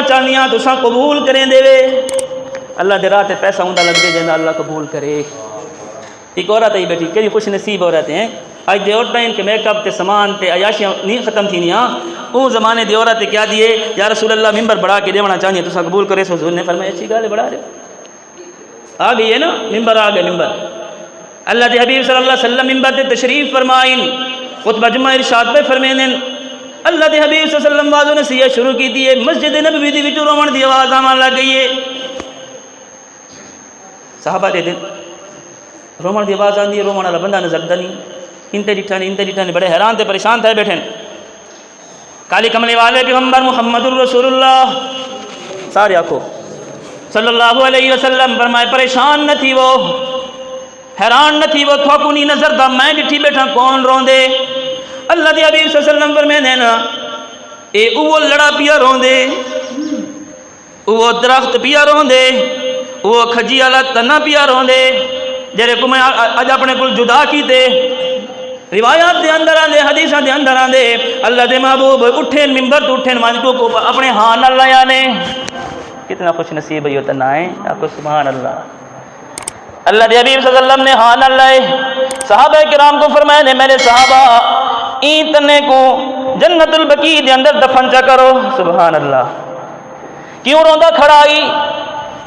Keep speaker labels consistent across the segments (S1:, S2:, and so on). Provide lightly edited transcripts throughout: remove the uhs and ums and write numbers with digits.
S1: چاہنی ہاں تساں قبول کریں دے وے اللہ دے راہ تے پیسہ ہوندا لگ دے جیندا اللہ قبول کرے۔ ایک عورت آئی بیٹھی کہڑی خوش نصیب عورت ہیں اج دے عورتیں ان کے میک اپ تے سامان تے عیاشیاں نہیں ختم تھینیاں او زمانے دی عورت کیا دیے یا رسول اللہ ممبر بڑھا کے دیونا چاہیے تساں قبول کرے سو حضور نے فرمایا اچھی گل ہے بڑھا رہے آ گئی ہے نا ممبر آ گئے ممبر اللہ دے حبیب صلی اللہ علیہ وسلم ممبر تے تشریف فرمائیں خطبہ جمعہ ارشاد پہ فرمائیں اللہ دے حبیب صلی اللہ علیہ وسلم واضح نصیحت شروع کی دی ہے مسجد نبوی دی وچوں رومن دی آواز آن لگ گئی ہے صحابہ دے دن رومن دی آواز آندی ہے رومن والا بندہ نظر نہیں انتے ڈٹھا نہیں بڑے حیران تے پریشان تھے بیٹھے کالی کملی والے پیغمبر محمد الرسول اللہ سارے آنکھو صلی اللہ علیہ وسلم فرمائے پریشان نہ تھی وہ حیران نہ تھی وہ تھوکو نہیں نظر دا میں ڈٹھی بیٹھا کون روندے اللہ دے حبیب صلی اللہ علیہ وسلم فرمائے نا اے اوہ لڑا پیا روندے اوہ درخت پیا روندے اوہ کھجی والا تنا پیا روندے جڑے کو میں اج اپنے کول جدا کیتے روایات دے اندر آندے حدیثاں دے اندر آندے اللہ دے محبوب اٹھیں ممبر تو اٹھیں مانجو کو اپنے ہاں نال لایا نے کتنا خوش نصیب ہے تنا ہے آپ کو سبحان اللہ اللہ دے حبیب صلی اللہ علیہ وسلم نے ہاں نال لائے صحابہ کرام کو فرمایا نے میرے صحابہ این تنے کو جنت البقیع دے اندر دفن چا کرو سبحان اللہ کیوں روندا کھڑائی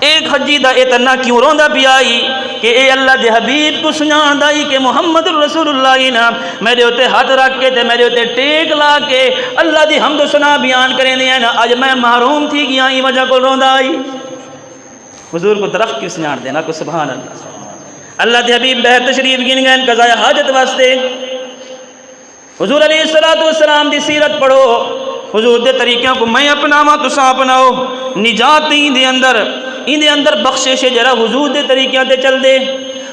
S1: ایک حجی دا اتنا کیوں روندا پیائی کہ اے اللہ دے حبیب کو سنان دائی کہ محمد الرسول اللہ نا میرے ہوتے ہاتھ رکھ کے تے میرے ہوتے ٹیک لا کے اللہ دی حمد و ثنا بیان کریں دیا نا آج میں محروم تھی گیا ہی وجہ کو روندا آئی حضور کو درخت کیوں سنان دینا کو سبحان اللہ اللہ دے حبیب بہر تشریف گن گئے قضاء حاجت واسطے حضور علیہ السلام دی سیرت پڑھو حضور دے طریقوں کو میں اپناواں تساں اپناؤ نجات ان دے اندر بخشش ہے جرا حضور دے طریقوں تے چل دے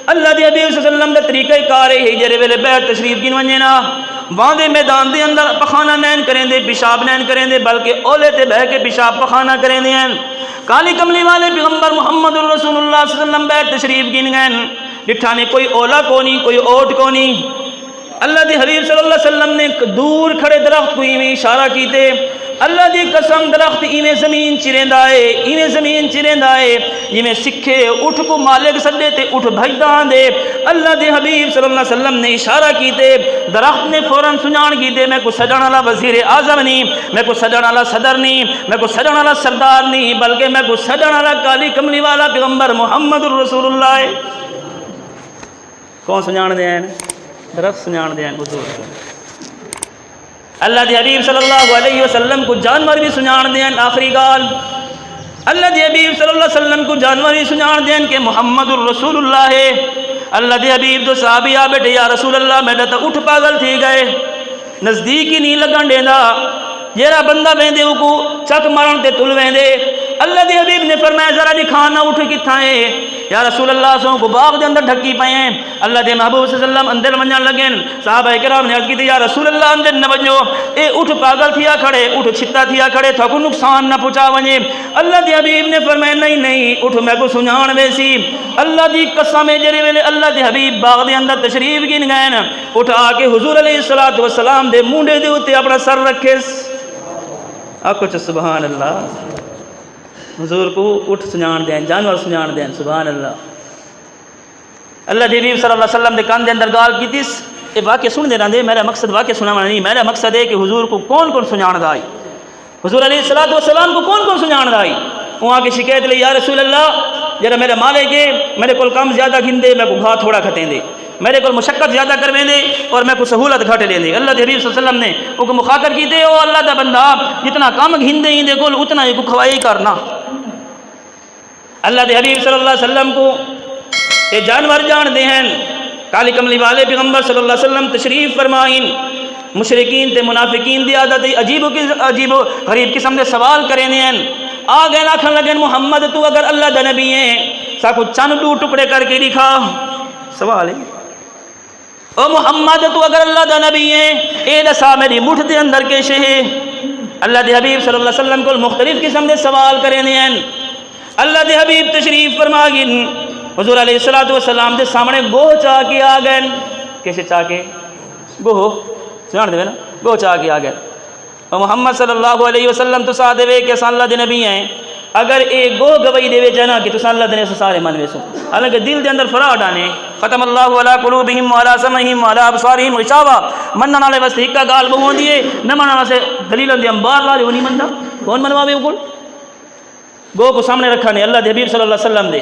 S1: اللہ دے حبیب صلی اللہ علیہ وسلم دے طریقہ کار ہے جڑے ویلے بیت تشریف گن ونجے نا واندے میدان دے اندر پخانہ نین کریں دے پیشاب نین کریں دے بلکہ اولے تے بہ کے پیشاب پخانہ کریں دے ہیں کالی کملی والے پیغمبر محمد الرسول اللہ صلی اللہ علیہ وسلم بیت تشریف گن گئے ڈٹھا نے کوئی اولا کو نہیں کوئی اوٹ کو نہیں اللہ دے حبیب صلی اللہ علیہ وسلم نے دور کھڑے درخت کو ایویں اشارہ کیتے اللہ دی قسم درخت ایویں زمین چریندا ہے جویں سکھے اٹھ کو مالک سڈے تے اٹھ بھجداں دے اللہ دے حبیب صلی اللہ علیہ وسلم نے اشارہ کیتے درخت نے فوراً سنجان کیتے میں کو سجن والا وزیر اعظم نہیں میں کو سجن والا صدر نہیں میں کو سجن والا سردار نہیں بلکہ میں کو سجن والا کالی کملی والا پیغمبر محمد الرسول اللہ ہے کون سنجان دے ہیں درخت سنجان دے ہیں حضور اللہ دے حبیب صلی اللہ علیہ وسلم کو جانور بھی سنجان دے ہیں آخری گال اللہ دے حبیب صلی اللہ علیہ وسلم کو جانور بھی سنجان دے ہیں کہ محمد الرسول اللہ ہے اللہ دے حبیب تو صحابی آ بیٹھے یا رسول اللہ میڈا تو اٹھ پاگل تھی گئے نزدیک ہی نہیں لگن دینا جیرا بندہ ویندے او کو چک مارن تے تل ویندے اللہ دے حبیب نے فرمایا ذرا دکھانا اٹھ کتھاں ہے یا رسول اللہ سو کو باغ دے اندر ڈھکی پئے ہیں اللہ دے محبوب صلی اللہ علیہ وسلم اندر ونجن لگن صحابہ کرام نے عرض کی یا رسول اللہ اندر نہ ونجو اے اٹھ پاگل تھیا کھڑے اٹھ چھتا تھیا کھڑے تھکو نقصان نہ پہنچا ونجے اللہ دے حبیب نے فرمایا نہیں اٹھ میں کو سنجان ویسی اللہ دی قسم جڑے ویلے اللہ دے حبیب باغ دے اندر تشریف گن گئے اٹھ آ کے حضور علیہ الصلوۃ والسلام دے مونڈے دے اوتے اپنا سر رکھے آکو چا سبحان اللہ حضور کو اٹھ سنجان دیں جانور سنجان دیں سبحان اللہ اللہ دے حبیب صلی اللہ علیہ وسلم دے کان دے اندر گال کی تیس اے واقعہ سن دے رہے میرا مقصد واقعہ سنانا نہیں میرا مقصد ہے کہ حضور کو کون سنجان دائی حضور علیہ السلام کو کون سنجان دائی وہاں کی شکایت لئی یا رسول اللہ جرا میرے مالے کے میرے کول کام زیادہ گھن دے میں کو گھا تھوڑا کھتیں دے میرے کو مشقت زیادہ کرویں دے اور میں کو سہولت گھٹ لیں دے اللہ دے حبیب صلی اللہ علیہ وسلم نے وہ کو مخاطر کی دے او اللہ دا بندہ جتنا کام گھن دے دے کول اتنا یہ کو کھوائی کرنا اللہ دے حبیب صلی اللہ علیہ وسلم کو یہ جانور جان دے ہیں کالی کملی والے پیغمبر صلی اللہ علیہ وسلم تشریف فرمائیں مشرکین تے منافقین دی عادت عجیب و غریب قسم دے سوال کریں دے ہیں آ گئے ناکھن لگن محمد تو اگر اللہ دا نبی ہے ساکو چند دو ٹکڑے کر کے دکھا سوال ہے او محمد تو اگر اللہ دا نبی ہے اے دسا میری مٹھ دے اندر کے شہے اللہ دے حبیب صلی اللہ علیہ وسلم کو مختلف قسم دے سوال کریں دے ہیں اللہ دے حبیب تشریف فرما گن حضور علیہ الصلوۃ والسلام دے سامنے گوہ چاہ کے آ گئے کیسے چاہ کے گوہ سنان دے نا گوہ چاہ کے آ گئے اور محمد صلی اللہ علیہ وسلم تو سا دے کہ اساں اللہ دے نبی ہیں اگر ایک گو گواہی دے جانا کہ تساں اللہ دے سارے من ویسو حالانکہ دل دے اندر فراڈ آنے ختم اللہ علی قلوبہم وعلی سمعہم وعلی ابصارہم غشاوہ منن والے واسطے ایک گال بہو ہوندی ہے نہ منن واسطے دلیل دی انبار لا نہیں مندا کون منواوے اوکل گو کو سامنے رکھا نے اللہ دے حبیب صلی اللہ علیہ وسلم دے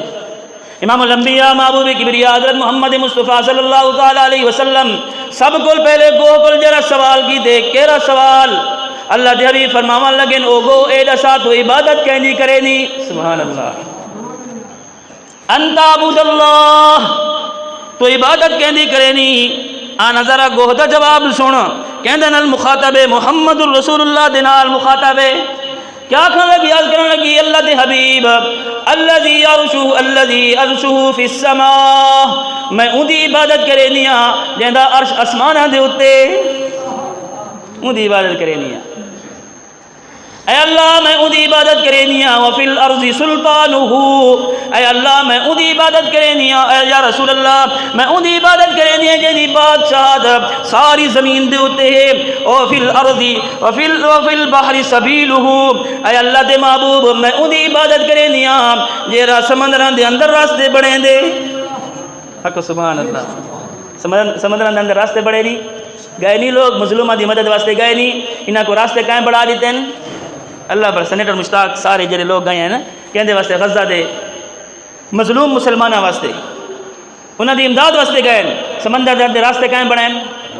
S1: امام الانبیاء محبوب کبریا حضرت محمد مصطفیٰ صلی اللہ تعالی علیہ وسلم سب کو پہلے گو کو جرا سوال کی دے کیڑا سوال اللہ دے حبیب فرماون لگن او گو اے دسا تو عبادت کہندی کرے نی سبحان اللہ انت عبد اللہ تو عبادت کہندی کرے نی آنا ذرا گو دا جواب سن کہندن المخاطب محمد الرسول اللہ دے نال مخاطب کیا کھانا لگی آج کرنے لگی اللہ دے حبیب الذی عرشہ فی السماء میں اندی عبادت کرے نیا جہاں عرش اسمانہ دے ہوتے اندی عبادت کرے نیا اے اللہ میں اندی عبادت کرے نیا وفی الارض سلطانہ اے اللہ میں اندی عبادت کرے نیا اے یا رسول اللہ میں اندی عبادت کرے نیا جہاں بادشاہ ساری زمین دے ہوتے ہیں وفی الارض وفی البحر سبیلہ اے اللہ دے محبوب میں اندی عبادت کرے نیا جہاں سمندران دے اندر راستے بڑھیں دے حق سبحان اللہ سمندران دے اندر راستے بڑھے نہیں گئے نہیں لوگ مظلومہ دی مدد واسطے گئے نہیں انہاں کو راستے کہیں بڑھا دیتے ہیں اللہ پر سینیٹر مشتاق سارے جڑے لوگ گئے ہیں نا کہندے واسطے غزہ دے مظلوم مسلمانہ واسطے انہاں دی امداد واسطے گئے سمندر دے راستے کہیں بڑھیں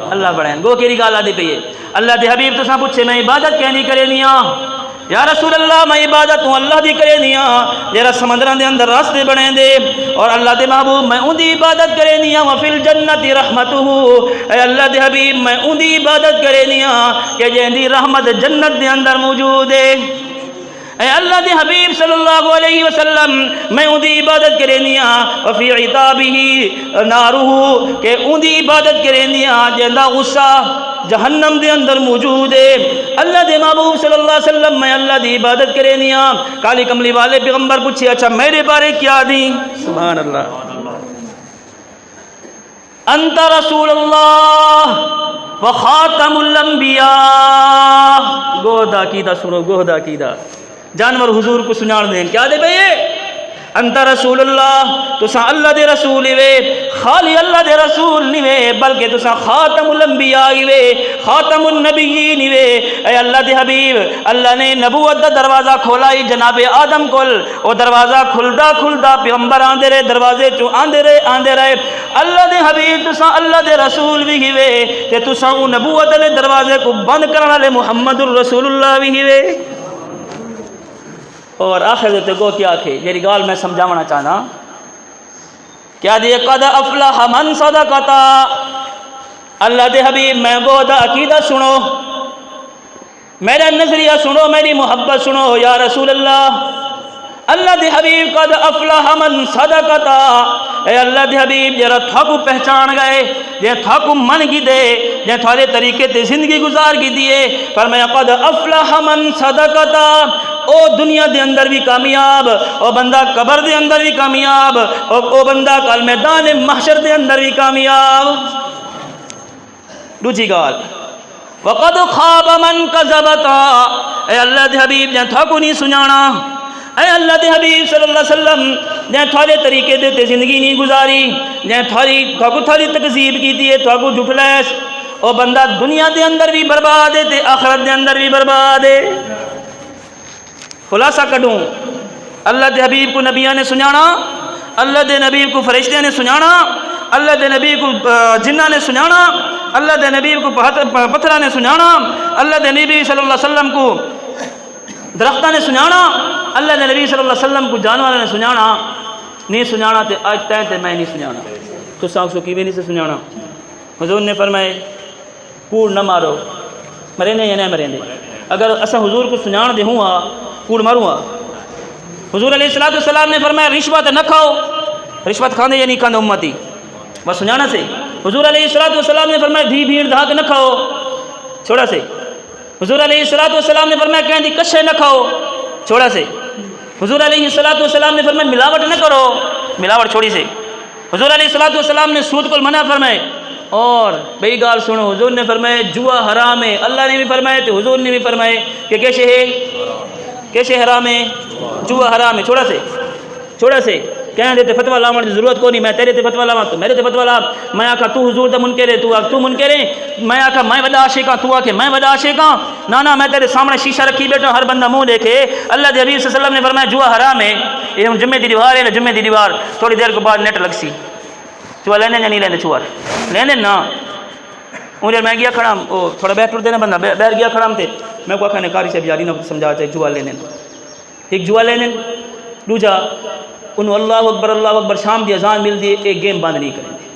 S1: اللہ بڑھیں گو کیری گال آدھی پہ اللہ دے حبیب تو ساں پوچھے میں عبادت کہنی کرے نیا یا رسول اللہ میں عبادت ہوں اللہ دی کرے نیا جرا سمندران دے اندر راستے بڑھیں دے اور اللہ دے محبوب میں اندی عبادت کرے نیا وفی الجنت رحمتہ اے اللہ دے حبیب میں اندی عبادت کرے نیا کہ جہندی رحمت جنت دے اندر موجود ہے اے اللہ دے حبیب صلی اللہ علیہ وسلم میں اندی عبادت کرے نیا وفی عطابہ نارہ کہ اندی عبادت کرے نیا جہندہ غصہ جہنم دے اندر موجود ہے اللہ دے محبوب صلی اللہ علیہ وسلم میں اللہ دی عبادت کرے نیا کالی کملی والے پیغمبر پوچھے اچھا میرے بارے کیا دی سبحان اللہ انت رسول اللہ وخاتم الانبیاء گوہدہ کیدہ سنو گوہدہ کیدہ جانور حضور کو سنان دیں کیا دے بھئیے انت رسول اللہ تو سا اللہ دے رسول وے خالی اللہ دے رسول نہیں وے بلکہ تو سا خاتم الانبیاء وے خاتم النبیین وے اے اللہ دے حبیب اللہ نے نبوت دا دروازہ کھولائی جناب آدم کل او دروازہ کھلدا پیغمبر آندے رہے دروازے چو آندے رہے اللہ دے حبیب تو سا اللہ دے رسول بھی وے تے تو سا نبوت دے دروازے کو بند کرنا لے محمد الرسول اللہ بھی وے اور آخر دیتے گو کیا کھے یہ گال میں سمجھاونا چاہنا کیا دیئے قد افلح من صدقتا اللہ دے حبیب میں گو دا عقیدہ سنو میرا نظریہ سنو میری محبت سنو یا رسول اللہ دے حبیب قد افلح من صدقتا اے اللہ دے حبیب جرا تھاکو پہچان گئے جے تھاکو من کی دے جے تھارے طریقے تے زندگی گزار کی دیئے فرمایا قد افلح من صدقتا او دنیا دے اندر بھی کامیاب او بندہ قبر دے اندر بھی کامیاب او بندہ کل میدان محشر دے اندر بھی کامیاب دوسری گال وقد خاب من کذبتا اے اللہ دے حبیب جے تھاکو نہیں سنانا اے اللہ دے حبیب صلی اللہ علیہ وسلم جے تھارے طریقے دے تے زندگی نہیں گزاری جے تھاکو تکذیب کی دیئے تھاکو جھٹلیس او بندہ دنیا دے اندر بھی برباد ہے تے آخرت دے اندر بھی برباد ہے خلاصہ کڈوں اللہ دے حبیب کو نبیاں نے سنانا اللہ دے نبی کو فرشتے نے سنانا اللہ دے نبی کو جنہ نے سنانا اللہ دے نبی کو پتھرہ نے سنانا اللہ دے نبی صلی اللہ علیہ وسلم کو درختہ نے سنانا اللہ دے نبی صلی اللہ علیہ وسلم کو جانور نے سنانا نہیں سنانا تے آج تائیں تے میں نہیں سنانا تو ساکھ سو کی بھی نہیں سے سنانا حضور نے فرمائے کوڑ نہ مارو مرے نے یا نہیں مرے نے اگر اسا حضور کو سنان دے ہوا کوڑ ماروں ہا حضور علیہ السلام نے فرمایا رشوت نہ کھاؤ رشوت کھانے یا نہیں کھانے امتی بس سنانا سے حضور علیہ السلام نے فرمایا دھی بھیڑ دھاک نہ کھاؤ چھوڑا سے حضور علیہ السلام نے فرمایا کہیں دی کشے نہ کھاؤ چھوڑا سے حضور علیہ السلام نے فرمایا ملاوٹ نہ کرو ملاوٹ چھوڑی سے حضور علیہ السلام نے سود کو منع فرمائے اور بھئی گال سنو، حضور نے فرمایا جوا حرام ہے، اللہ نے بھی فرمایا تو حضور نے بھی فرمایا کہ کیسے ہے، کیسے حرام ہے، جوا حرام ہے. چھوڑا سے کہنے دیتے فتویٰ لاؤن کی ضرورت کو نہیں، میں تیرے تے فتویٰ لاواں تو میرے تے فتویٰ لا. میں آکھا تو حضور دا منکر ہے، تو منکر ہے. میں آکھا میں وڈا عاشق ہاں، تو آکھے میں وڈا عاشق ہاں. نہ میں تیرے سامنے شیشہ رکھی بیٹھا، ہر بندہ منہ دیکھے. اللہ دے حبیب صلی اللہ علیہ وسلم نے فرمایا جوا حرام ہے. یہ ہم جمعے دی دیوار ہے نا، جمعے دی دیوار تھوڑی دیر کے بعد نیٹ لگ سی. چوہا لینے یا نہیں لینے، چوہا لینے نا. مجھے میں گیا کھڑا، وہ تھوڑا بیٹھ ٹوٹ دینا بندہ بیٹھ گیا کھڑا تھے. میں کو آخا کاری سے یاری نہ سمجھا چاہے جوا لینے، ایک جوا لینے دوجا انہوں اللہ اکبر شام دی اذان مل دی، ایک گیم بند نہیں کریں گے.